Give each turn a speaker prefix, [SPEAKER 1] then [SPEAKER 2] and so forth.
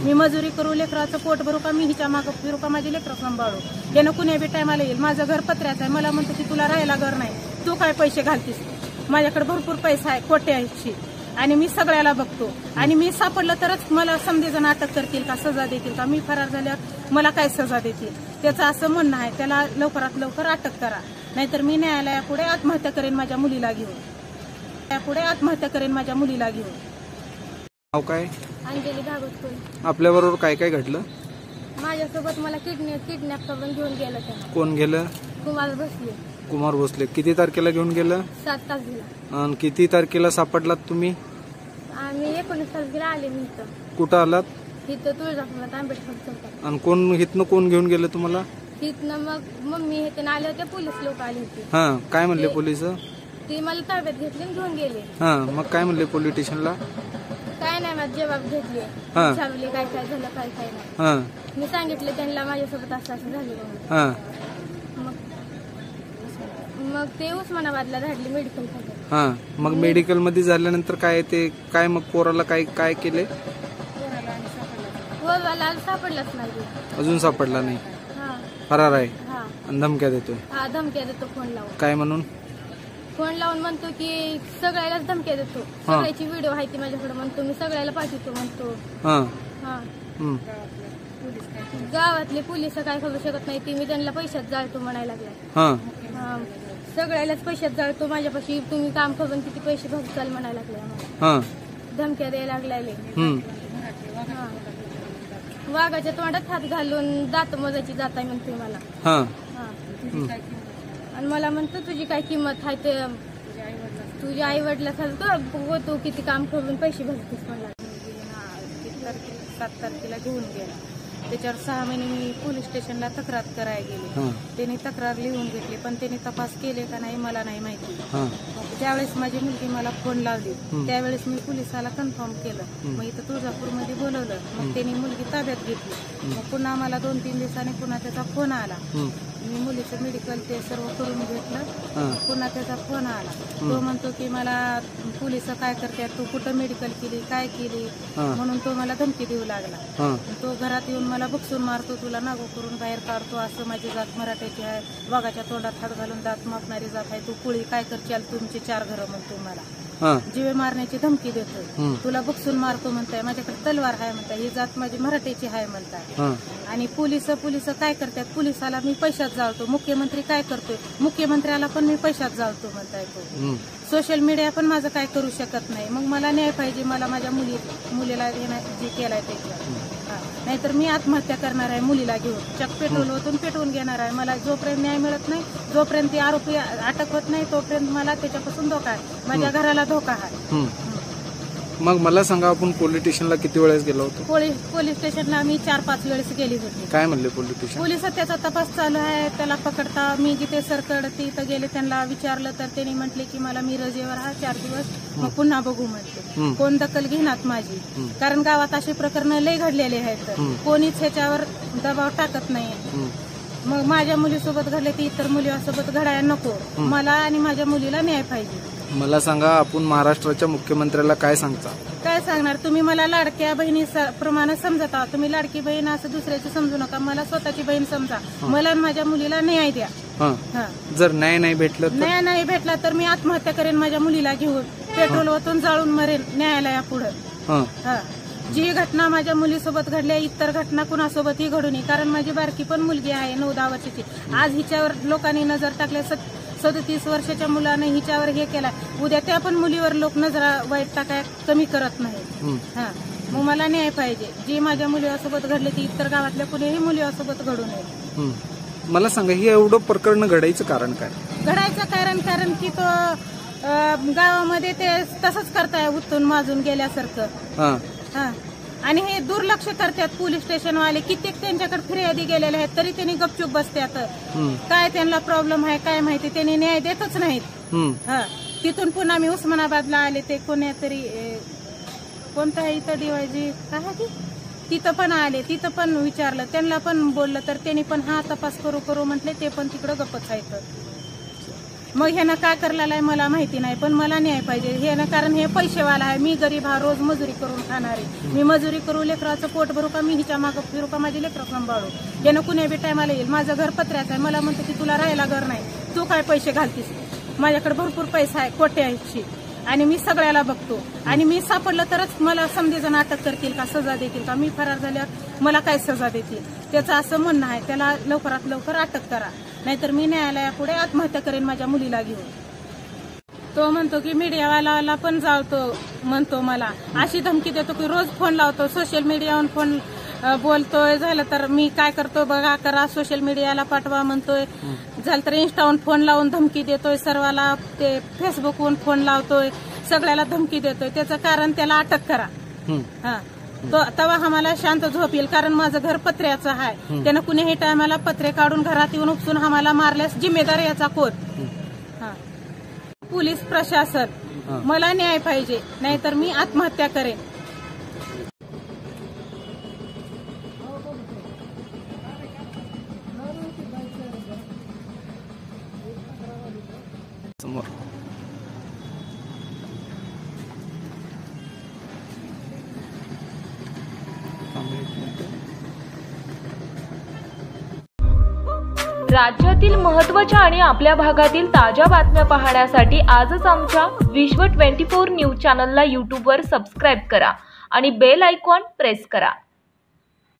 [SPEAKER 1] मी मजुरी करू, लेकराचं पोट भरू का, मी हिच्या मागं फिरू का, माझी लेकरं सांभाळू. यानं कुण्या बी टायमाला येईल. माझं घर पत्र्याचं आहे, मला म्हणतो की तुला राहायला घर नाही, तू काय पैसे घालतीस. माझ्याकडे भरपूर पैसा आहे, कोट्याची, आणि मी सगळ्याला बघतो. आणि मी सापडलं तरच मला समजेजण अटक करतील का, सजा देतील का. मी फरार झाल्यावर मला काय सजा देतील, त्याचं असं म्हणणं आहे. त्याला लवकरात लवकर अटक करा, नाहीतर मी न्यायालयापुढे आत्महत्या करेन माझ्या मुलीला घेऊन. त्यापुढे आत्महत्या करेन माझ्या मुलीला घेऊन.
[SPEAKER 2] नाव काय?
[SPEAKER 1] अंजली भागवत.
[SPEAKER 2] आपल्याबरोबर काय काय घडलं?
[SPEAKER 1] माझ्यासोबत मला किडनॅप करून घेऊन गेलं. त्याला
[SPEAKER 2] कोण गेलं?
[SPEAKER 1] कुमार भोसले.
[SPEAKER 2] किती तारखेला घेऊन गेलं?
[SPEAKER 1] 7 तारखेला.
[SPEAKER 2] आणि किती तारखेला सापडलात तुम्ही?
[SPEAKER 1] आम्ही 19 तारखेला आले. मी इथं.
[SPEAKER 2] कुठं आलात?
[SPEAKER 1] इथं तुळजापुरात आंबेडकर चौकात.
[SPEAKER 2] आणि कोण इथनं कोण घेऊन गेलं तुम्हाला?
[SPEAKER 1] इथनं मग मम्मी इथं आले होते, पोलीस लोक आले होते.
[SPEAKER 2] हा, काय म्हणले पोलीस?
[SPEAKER 1] ती मला ताब्यात घेतली आणि घेऊन गेले.
[SPEAKER 2] हा, मग काय म्हणले पोलीस स्टेशनला?
[SPEAKER 1] काय नाही, माझी जबाब घेतली, विचारले काय काय झालं, काय काय नाही. मी सांगितलं त्यांना माझ्यासोबत असं असं झालं. मग ते उस्मानाबादला धाडले मेडिकल मध्ये.
[SPEAKER 2] हा, मग मेडिकल मध्ये झाल्यानंतर काय ते काय मग पोराला काय काय केले?
[SPEAKER 1] पोराला सापडलाच नाही.
[SPEAKER 2] अजून सापडला नाही. फरार आहे. आणि धमक्या देतोय.
[SPEAKER 1] हा, धमक्या देतो फोन लावून.
[SPEAKER 2] काय म्हणून? फोन
[SPEAKER 1] लावून म्हणतो की सगळ्यालाच धमक्या देतो, सगळ्याची व्हिडिओ आहे ती माझ्याकडे, म्हणतो मी सगळ्याला पाठवतो म्हणतो. गावातले पोलीस काय करू शकत नाही, ती मी त्यांना पैशात जाळतो म्हणायला लागलाय. सगळ्यालाच पैशात जाळतो, माझ्यापाशी तुम्ही काम करून किती पैसे भरचाल म्हणायला लागले. धमक्या द्यायला लागलाय. वाघाच्या तोंडात हात घालून दात मोजायची जात आहे म्हणते मला. आणि मला म्हणतो तुझी काय किंमत आहे ते तुझ्या आई वडिलासारखं, तू किती काम करून पैसे भरतेस मला. 7 तारखेला घेऊन गेला. त्याच्यावर 6 महिने मी पोलीस स्टेशनला तक्रार करायला गेले. त्यांनी तक्रार लिहून घेतली, पण त्यांनी तपास केले का नाही मला नाही माहिती. ज्यावेळेस माझी मुलगी मला फोन लावली त्यावेळेस मी पोलिसाला कन्फर्म केलं. मग इथं तुळजापूरमध्ये बोलवलं. मग त्यांनी मुलगी ताब्यात घेतली. मग पुन्हा मला 2-3 दिवसांनी पुन्हा त्याचा फोन आला. मी मुलीचं मेडिकल ते सर्व करून घेतलं. पुन्हा त्याचा फोन आला. तो म्हणतो की मला पोलिस काय करतात, तू कुठं मेडिकल केली, काय केली, म्हणून तो मला धमकी देऊ लागला. तो घरात येऊन मला बक्षून मारतो, तुला नागो करून बाहेर काढतो, असं माझी जात मराठ्याची आहे, वाघाच्या तोंडात हात घालून दात मापणारी जात आहे, तू कुळी काय करशील, तुमचे 4 घरं म्हणतो मला. जीवे मारण्याची धमकी देतोय, तुला बक्षून मारतो म्हणताय, माझ्याकडे तलवार आहे म्हणताय, ही जात माझी मराठ्याची आहे म्हणताय. आणि पोलिस काय करतात, पोलिसाला मी पैशात जाळतो. मुख्यमंत्री काय करतोय, मुख्यमंत्र्याला पण मी पैशात जाळतो म्हणताय. तो सोशल मीडिया पण माझं काय करू शकत नाही. मग मला न्याय पाहिजे, मला माझ्या मुलीला जे केलाय त्याच्या, नाहीतर मी आत्महत्या करणार आहे मुलीला घेऊन. चक पेट्रोल ओतून पेटवून घेणार आहे. मला जोपर्यंत न्याय मिळत नाही, जोपर्यंत ती आरोपी अटक होत नाही, तोपर्यंत मला त्याच्यापासून धोका आहे, माझ्या घराला धोका आहे.
[SPEAKER 2] मग मला सांगा, आपण पोलीस स्टेशनला किती वेळेस गेलो होतो?
[SPEAKER 1] पोलीस स्टेशनला मी 4-5 वेळेस गेली होती.
[SPEAKER 2] काय म्हणले पोलीस स्टेशन?
[SPEAKER 1] पोलिस त्याचा तपास चालू आहे, त्याला पकडता. मी जिथे सरकड तिथं गेले, त्यांना विचारलं तर त्यांनी म्हटले की मला मी रजेवर हा 4 दिवस, मग पुन्हा बघू म्हटले. कोण दखल घेणार माझी, कारण गावात असे प्रकरण लय घडलेले आहेत, कोणीच ह्याच्यावर दबाव टाकत नाही. मग माझ्या मुलीसोबत घडले ते इतर मुलीसोबत घडायला नको. मला आणि माझ्या मुलीला न्याय पाहिजे.
[SPEAKER 2] मला सांगा, आपण महाराष्ट्राच्या मुख्यमंत्र्याला काय सांगता?
[SPEAKER 1] काय सांगणार, तुम्ही मला लाडक्या बहिणी प्रमाणे समजत आहात. तुम्ही लाडकी बहीण असं दुसऱ्याची समजू नका, मला स्वतःची बहीण समजा. मला माझ्या मुलीला न्याय द्या.
[SPEAKER 2] जर न्याय नाही
[SPEAKER 1] भेटला तर मी आत्महत्या करेन माझ्या मुलीला घेऊन, पेट्रोल ओतून जाळून मरेन न्यायालयापुढे. जी घटना माझ्या मुलीसोबत घडली, इतर घटना कुणासोबतही घडू नये, कारण माझी बारकी पण मुलगी आहे 9-10 वर्षाची. आज हिच्यावर लोकांनी नजर टाकल्या, 37 वर्षाच्या मुलाने हिच्यावर हे केलाय, उद्या त्या पण मुलीवर लोक नजरा वाईट टाकाय कमी करत नाही. मग मला न्याय पाहिजे. जी माझ्या मुलीसोबत घडली ती इतर गावातल्या कुणीही मुलीसोबत घडू नये.
[SPEAKER 2] मला सांगा, हे एवढं प्रकरण घडायचं कारण काय?
[SPEAKER 1] कारण की तो गावामध्ये ते तसंच करताय, उत्तून माजून गेल्यासारखं. आणि हे दुर्लक्ष करतात पोलीस स्टेशनवाले. कित्येक त्यांच्याकडे फिर्यादी गेलेले आहेत, तरी त्यांनी गपचूप बसतात. काय त्यांना प्रॉब्लेम आहे काय माहिती, त्यांनी न्याय देतच नाहीत. तिथून पुन्हा मी उस्मानाबादला आले, ते कोणीतरी कोणतं आहे इथं डिवायजी काय तिथं पण आले, तिथं पण विचारलं, त्यांना पण बोललं, तर त्यांनी पण हा तपास करू म्हटले, ते पण तिकडं गप्पच आहेत. मग ह्यानं काय करलेलं आहे मला माहिती नाही, पण मला न्याय पाहिजे ह्यानं, कारण हे पैसेवाला आहे, मी गरीब हा, रोज मजुरी करून खाणार आहे. मी मजुरी करू, लेकराचं पोट भरू का, मी हिच्या मागं फिरू का, माझी लेकरं सांभाळू. यानं कुण्या बी टायमाला येईल. माझं घर पत्र्याचं आहे, मला म्हणतो की तुला राहायला घर नाही, तू काय पैसे घालतीस. माझ्याकडे भरपूर पैसा आहे, कोट्याची, आणि मी सगळ्याला बघतो. आणि मी सापडलं तरच मला समजेजण अटक करतील का, सजा देतील का. मी फरार झाल्यावर मला काय सजा देतील, त्याचं असं म्हणणं आहे. त्याला लवकरात लवकर अटक करा, नाहीतर मी न्यायालयापुढे आत्महत्या करेन माझ्या मुलीला घेऊन. तो म्हणतो की मीडियावाला पण जावतो म्हणतो, मला अशी धमकी देतो की रोज फोन लावतो, सोशल मीडियावर फोन बोलतोय, झालं तर मी काय करतो बघा, करा, सोशल मीडियाला पाठवा म्हणतोय, झालं तर इंस्टावरून फोन लावून धमकी देतोय, सर्वाला ते फेसबुकवरून फोन लावतोय, सगळ्याला धमकी देतोय. त्याचं कारण त्याला अटक करा. हा, तेव्हा आम्हाला शांत झोप येईल, कारण माझं घर पत्र्याचं आहे. त्यानं कुणीही टायमाला पत्रे काढून घरात येऊन उपसून आम्हाला मारल्यास जिम्मेदार याचा कोण. पोलीस प्रशासन, मला न्याय पाहिजे, नाहीतर मी आत्महत्या करेन.
[SPEAKER 3] राज्यातील महत्त्वाच्या आणि आपल्या भागातील ताज्या बातम्या पाहण्यासाठी आजच आमच्या विश्व 24 न्यूज चॅनलला यूट्यूबवर सबस्क्राईब करा आणि बेल आयकॉन प्रेस करा.